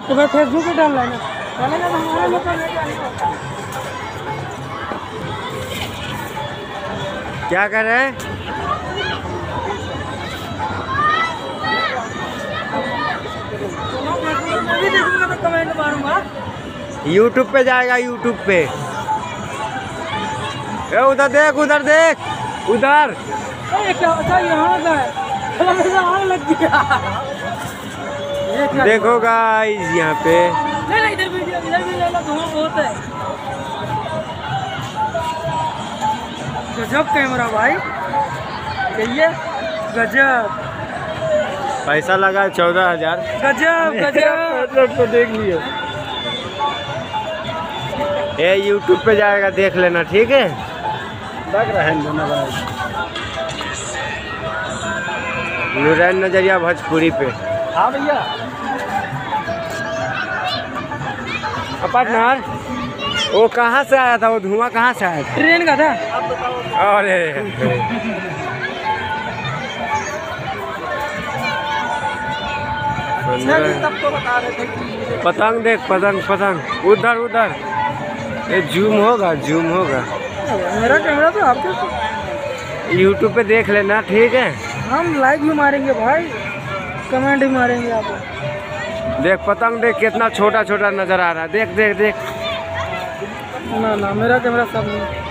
तो भाई फेसबुक पे डाल लेना, डालेगा तो हमारे लोग का लेके आएगा। क्या कर रहे हैं? मैं भी देखूंगा तो कमेंट मारूंगा। यूट्यूब पे जाएगा, यूट्यूब पे। ए उधर देख, उधर देख, उधर। क्या होता है यहाँ का है? मेरा आग लग गया। देखो गाइस यहाँ पे। नहीं इधर भी ले लो, धुआं बहुत है। गजब कैमरा भाई, कहिए गजब। पैसा लगा 14,000। गजब गजब तो देख लियो। ये यूट्यूब पे जाएगा, देख लेना, ठीक है। लग रहा है दोनों भाई। नूरैन नजरिया भोजपुरी पे। हाँ भैया। पार्टनर, वो कहाँ से आया था? वो धुआं कहाँ से आया था? ट्रेन का था। अरे तब तो बता रहे थे कि पतंग देख, पतंग पतंग उधर उधर। ये जूम होगा, जूम होगा। मेरा कैमरा तो आपके यूट्यूब पे देख लेना, ठीक है। हम लाइक भी मारेंगे भाई, कमेंट भी मारेंगे आपको। देख पतंग देख, कितना छोटा छोटा नजर आ रहा है। देख देख देख। ना मेरा कैमरा सब नहीं।